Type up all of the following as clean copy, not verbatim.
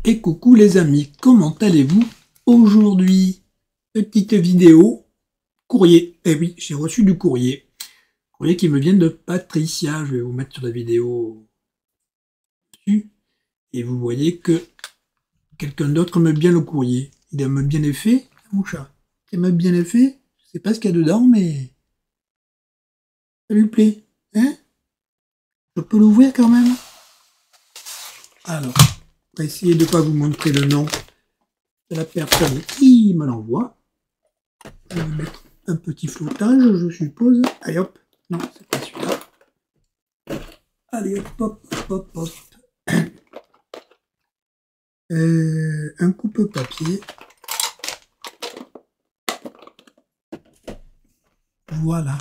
Et coucou les amis, comment allez-vous aujourd'hui? Petite vidéo, courrier. Eh oui, j'ai reçu du courrier. Courrier qui me vient de Patricia. Je vais vous mettre sur la vidéo dessus. Et vous voyez que quelqu'un d'autre aime bien le courrier. Il aime bien les faits, mon chat. Il aime bien les faits. Je sais pas ce qu'il y a dedans, mais ça lui plaît. Hein? Je peux l'ouvrir quand même? Alors, on va essayer de ne pas vous montrer le nom de la personne qui me l'envoie. Je vais mettre un petit flottage, je suppose. Allez hop, non, c'est pas celui-là. Allez hop, hop, hop, hop. Un coupe-papier. Voilà.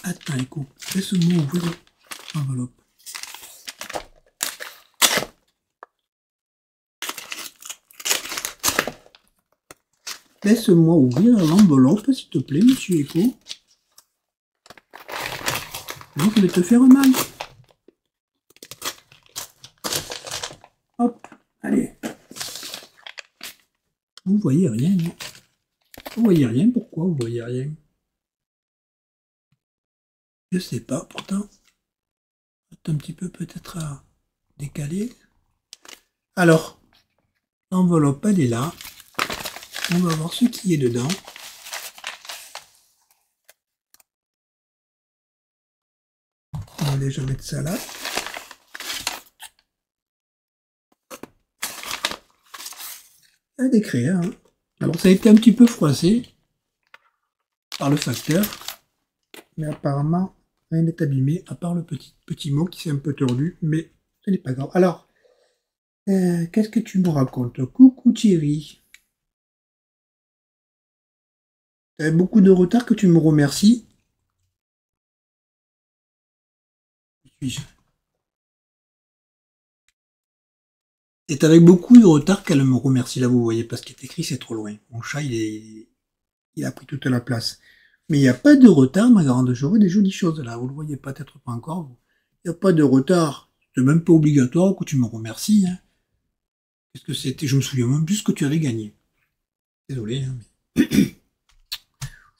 Attends, écoute, laisse-moi ouvrir l'enveloppe. Laisse-moi ouvrir l'enveloppe, s'il te plaît, monsieur Echo. Non, je vais te faire mal. Hop, allez. Vous voyez rien, non? Vous voyez rien? Pourquoi vous voyez rien? Je sais pas, pourtant. Un petit peu peut-être à décaler. Alors, l'enveloppe, elle est là. On va voir ce qui est dedans. On va déjà mettre ça là. Un décret, hein. Alors ça a été un petit peu froissé par le facteur, mais apparemment rien n'est abîmé, à part le petit mot qui s'est un peu tordu, mais ce n'est pas grave. Alors, qu'est-ce que tu me racontes? Coucou Thierry. Tu as beaucoup de retard que tu me remercies. Suis-je? C'est avec beaucoup de retard qu'elle me remercie. Là, vous voyez, parce qu'il est écrit, c'est trop loin. Mon chat, il a pris toute la place. Mais il n'y a pas de retard, ma grande. Je vois des jolies choses là. Vous le voyez peut-être pas encore. Il n'y a pas de retard. C'est même pas obligatoire que tu me remercies. Hein. Qu'est-ce que c'était? Je me souviens même plus ce que tu avais gagné. Désolé. Hein, mais...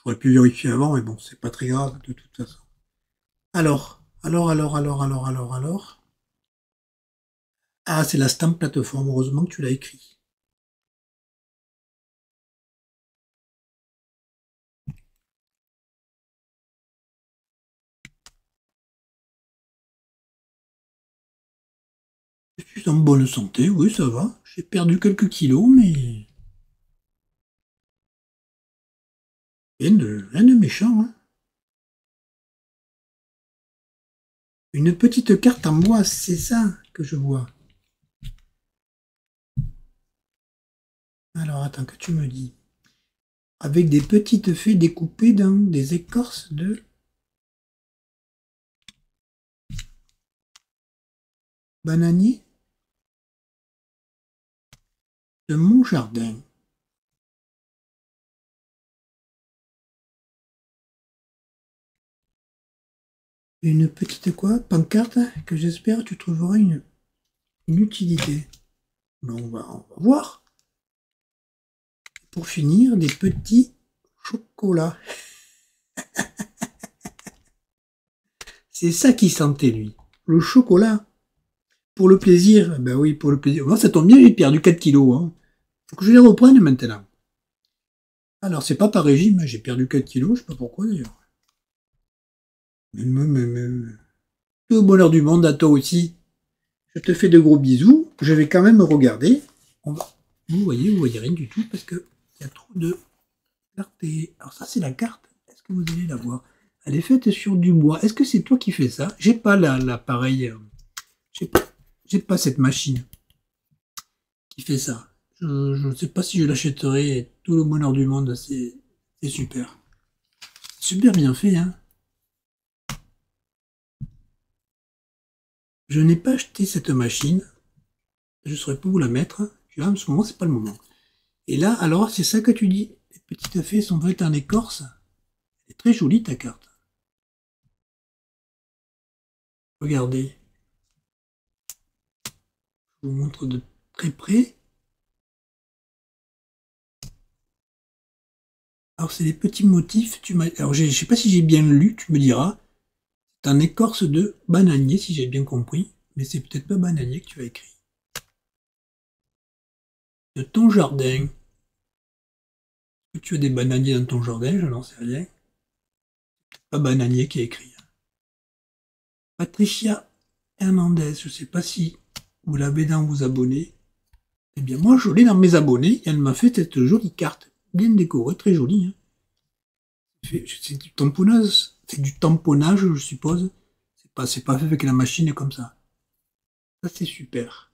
J'aurais pu vérifier avant, mais bon, c'est pas très grave de toute façon. Alors. Ah, c'est la stamp plateforme. Heureusement que tu l'as écrit. Je suis en bonne santé, oui, ça va. J'ai perdu quelques kilos, mais rien de méchant. Hein. Une petite carte en bois, c'est ça que je vois. Alors, attends, que tu me dis. Avec des petites fées découpées dans des écorces de bananier de mon jardin. Une petite quoi? Pancarte que j'espère tu trouveras une utilité. Ben, on va voir. Pour finir, des petits chocolats. C'est ça qui sentait, lui. Le chocolat. Pour le plaisir. Ben oui, pour le plaisir. Moi, ça tombe bien, j'ai perdu 4 kilos. Hein. Faut que je les reprenne maintenant. Alors, c'est pas par régime, j'ai perdu 4 kilos, je sais pas pourquoi d'ailleurs. Tout le bonheur du monde à toi aussi. Je te fais de gros bisous. Je vais quand même regarder. Vous voyez rien du tout parce que il y a trop de clarté. Alors ça, c'est la carte. Est-ce que vous allez la voir? Elle est faite sur du bois. Est-ce que c'est toi qui fais ça? J'ai pas l'appareil. J'ai pas cette machine qui fait ça. Je ne sais pas si je l'achèterai. Tout le bonheur du monde, c'est super. Super bien fait, hein. Je n'ai pas acheté cette machine. Je ne saurais pas où la mettre. En ce moment, c'est pas le moment. Et là, alors, c'est ça que tu dis. Les petites fées sont faites en écorce. C'est très jolie ta carte. Regardez. Je vous montre de très près. Alors, c'est des petits motifs. Alors, je ne sais pas si j'ai bien lu, tu me diras. C'est un écorce de bananier, si j'ai bien compris. Mais c'est peut-être pas bananier que tu as écrit. De ton jardin. Est-ce que tu as des bananiers dans ton jardin? Je n'en sais rien. Pas bananier qui a écrit. Patricia Hernandez, je ne sais pas si vous l'avez dans vos abonnés. Eh bien, moi, je l'ai dans mes abonnés. Et elle m'a fait cette jolie carte. Bien décorée, très jolie. Hein. C'est du tamponnage. C'est du tamponnage, je suppose. C'est pas fait avec la machine comme ça. Ça, c'est super.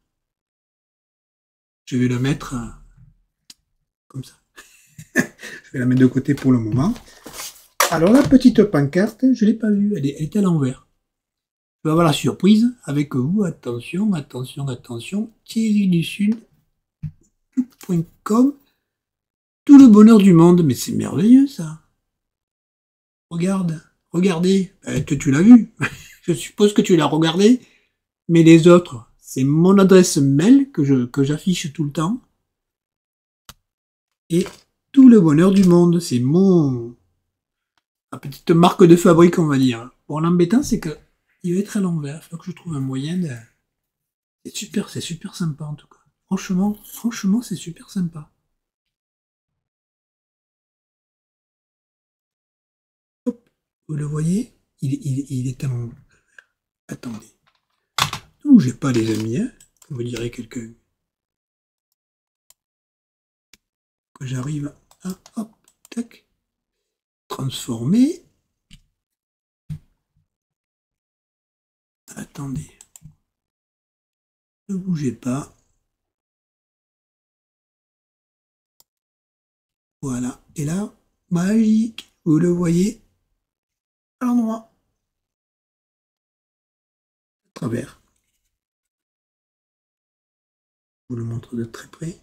Je vais le mettre comme ça. Je vais la mettre de côté pour le moment. Alors, la petite pancarte, je ne l'ai pas vue. Elle est à l'envers. Je vais avoir la surprise avec vous. Attention, attention, attention. Thierry du Sud.com. Tout le bonheur du monde. Mais c'est merveilleux, ça. Regarde. Regardez. Tu l'as vu. Je suppose que tu l'as regardé. Mais les autres, c'est mon adresse mail que j'affiche tout le temps. Et tout le bonheur du monde, c'est ma petite marque de fabrique, on va dire. Bon, l'embêtant, c'est que il va être à l'envers. Il faut que je trouve un moyen de... c'est super sympa en tout cas. Franchement, c'est super sympa. Hop, vous le voyez, il est à l'envers. Attendez. Ne bougez pas, les amis, hein, comme vous dirait quelqu'un. Que j'arrive à, hop, tac, transformer. Attendez. Ne bougez pas. Voilà. Et là, magique. Vous le voyez à l'endroit. À travers. Je vous le montre de très près.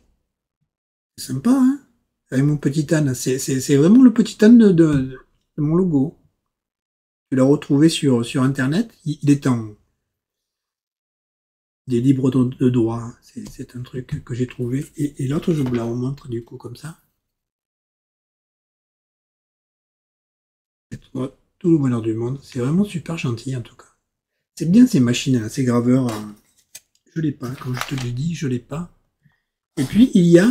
C'est sympa, hein? Avec mon petit âne. C'est vraiment le petit âne de mon logo. Je l'ai retrouvé sur Internet. Il est en... Il est libre de droit. Hein. C'est un truc que j'ai trouvé. Et l'autre, je vous la remontre du coup comme ça. Tout le bonheur du monde. C'est vraiment super gentil en tout cas. C'est bien ces machines-là, ces graveurs. Je l'ai pas, comme je te l'ai dit, je l'ai pas. Et puis il y a...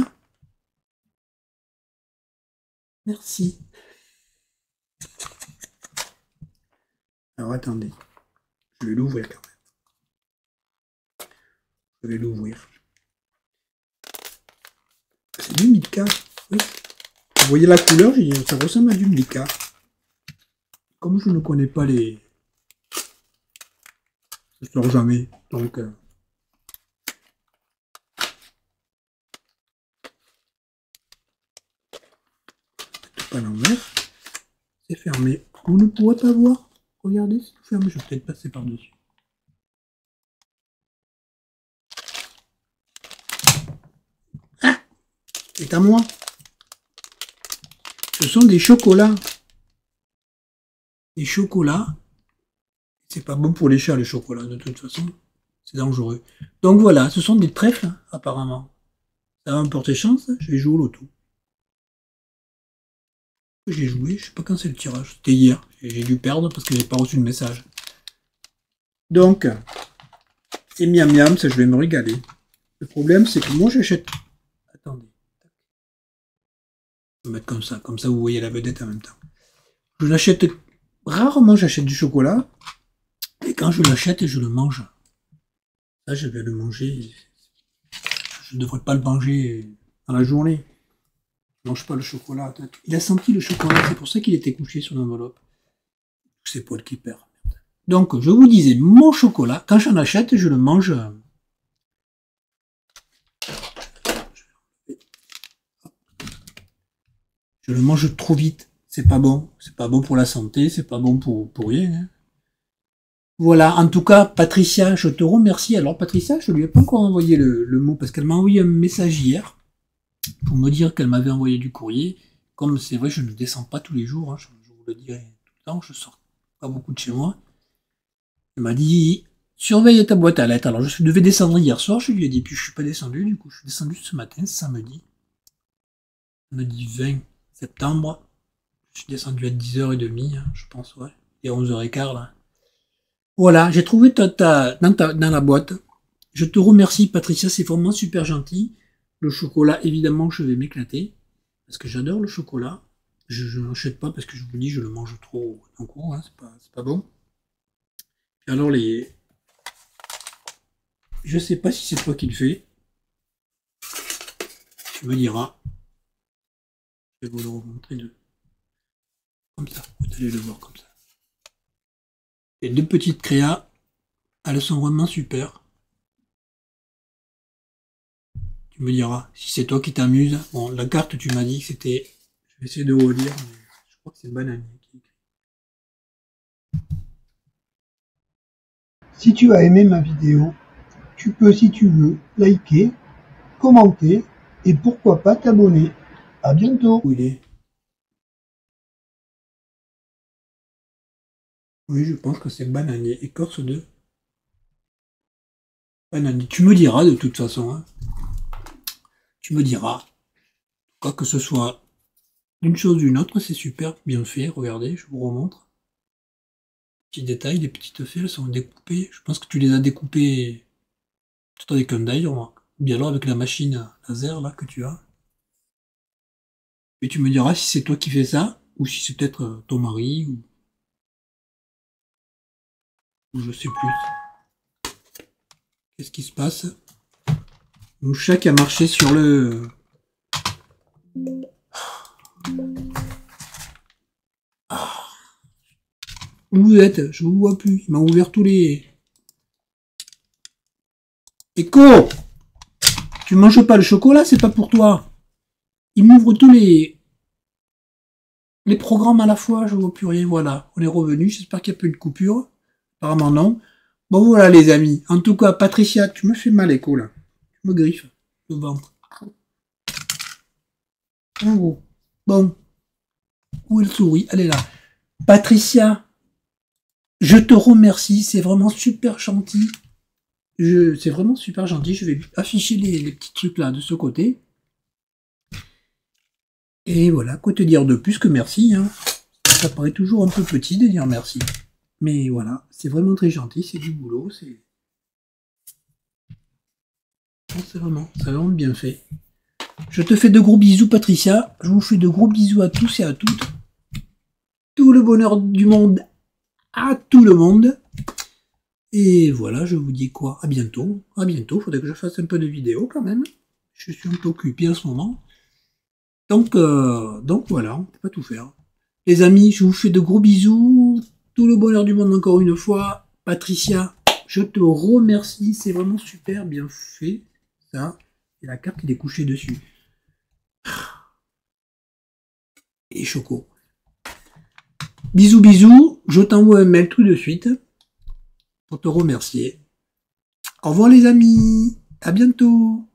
Merci. Alors attendez. Je vais l'ouvrir quand même. Je vais l'ouvrir. C'est du Milka. Oui. Vous voyez la couleur, ça ressemble à du Milka. Comme je ne connais pas les... Je ne sors jamais, donc... Pas l'envers. C'est fermé. Vous ne pourrez pas voir. Regardez, c'est fermé. Je vais peut-être passer par-dessus. Ah! C'est à moi. Ce sont des chocolats. Des chocolats. C'est pas bon pour les chats, les chocolats, de toute façon. C'est dangereux. Donc voilà, ce sont des trèfles, hein, apparemment. Ça va me porter chance, je vais jouer au loto. J'ai joué, je sais pas quand c'est le tirage. C'était hier. J'ai dû perdre parce que j'ai pas reçu de message. Donc, c'est miam miam, ça je vais me régaler. Le problème, c'est que moi j'achète... Attendez. Je vais mettre comme ça vous voyez la vedette en même temps. Je l'achète... Rarement j'achète du chocolat. Et quand je l'achète, je le mange. Là, je vais le manger. Je ne devrais pas le manger dans la journée. Je ne mange pas le chocolat. Il a senti le chocolat, c'est pour ça qu'il était couché sur l'enveloppe. C'est Paul qui perd. Donc, je vous disais, mon chocolat, quand j'en achète, je le mange. Je le mange trop vite. C'est pas bon. C'est pas bon pour la santé, c'est pas bon pour rien. Hein. Voilà, en tout cas, Patricia, je te remercie. Alors, Patricia, je lui ai pas encore envoyé le mot parce qu'elle m'a envoyé un message hier pour me dire qu'elle m'avait envoyé du courrier. Comme c'est vrai, je ne descends pas tous les jours, hein, je vous le dirai tout le temps, je sors pas beaucoup de chez moi. Elle m'a dit, Surveille ta boîte à lettres. Alors, je devais descendre hier soir, je lui ai dit, puis je suis pas descendu, du coup, je suis descendu ce matin, samedi 20 septembre. Je suis descendu à 10h30, hein, je pense, ouais. Et 11h15, là. Voilà, j'ai trouvé dans la boîte. Je te remercie, Patricia, c'est vraiment super gentil. Le chocolat, évidemment, je vais m'éclater. Parce que j'adore le chocolat. Je n'achète pas parce que je vous dis, je le mange trop d'un coup, hein, c'est pas bon. Et alors, je sais pas si c'est toi qui le fais. Tu me diras. Je vais vous le remontrer comme ça. Vous allez le voir comme ça. Les deux petites créas, elles sont vraiment super. Tu me diras si c'est toi qui t'amuses. Bon, la carte, tu m'as dit que c'était. Je vais essayer de relire, mais je crois que c'est bananier qui écrit. Si tu as aimé ma vidéo, tu peux, si tu veux, liker, commenter et pourquoi pas t'abonner. À bientôt. Où il est? Oui, je pense que c'est bananier. Écorce de bananier. Tu me diras de toute façon. Hein. Tu me diras. Quoi que ce soit d'une chose ou d'une autre, c'est super bien fait. Regardez, je vous remontre. Petits détails, les petites fées, elles sont découpées. Je pense que tu les as découpées peut-être avec un die, ou bien alors avec la machine laser là que tu as. Et tu me diras si c'est toi qui fais ça, ou si c'est peut-être ton mari, ou je sais plus. Qu'est-ce qui se passe? Mon chat qui a marché sur le... Où vous êtes? Je vous vois plus. Il m'a ouvert tous les... Echo! Tu manges pas le chocolat, c'est pas pour toi. Il m'ouvre tous les programmes à la fois, je vois plus rien, voilà. On est revenu, j'espère qu'il n'y a pas eu de coupure. Apparemment non. Bon voilà les amis. En tout cas, Patricia, tu me fais mal, Echo, là. Tu me griffes le ventre. En gros. Bon. Où est le souris? Elle est là. Patricia, je te remercie, c'est vraiment super gentil. C'est vraiment super gentil. Je vais afficher les petits trucs là de ce côté. Et voilà, quoi te dire de plus que merci. Hein. Ça paraît toujours un peu petit de dire merci. Mais voilà, c'est vraiment très gentil, c'est du boulot. C'est vraiment bien fait. Je te fais de gros bisous, Patricia. Je vous fais de gros bisous à tous et à toutes. Tout le bonheur du monde à tout le monde. Et voilà, je vous dis quoi? À bientôt. À bientôt. Faudrait que je fasse un peu de vidéos quand même. Je suis un peu occupé en ce moment. Donc voilà, on peut pas tout faire. Les amis, je vous fais de gros bisous. Tout le bonheur du monde encore une fois. Patricia, je te remercie. C'est vraiment super bien fait. Ça. Et la carte qui est couchée dessus. Et Choco. Bisous, bisous. Je t'envoie un mail tout de suite pour te remercier. Au revoir les amis. À bientôt.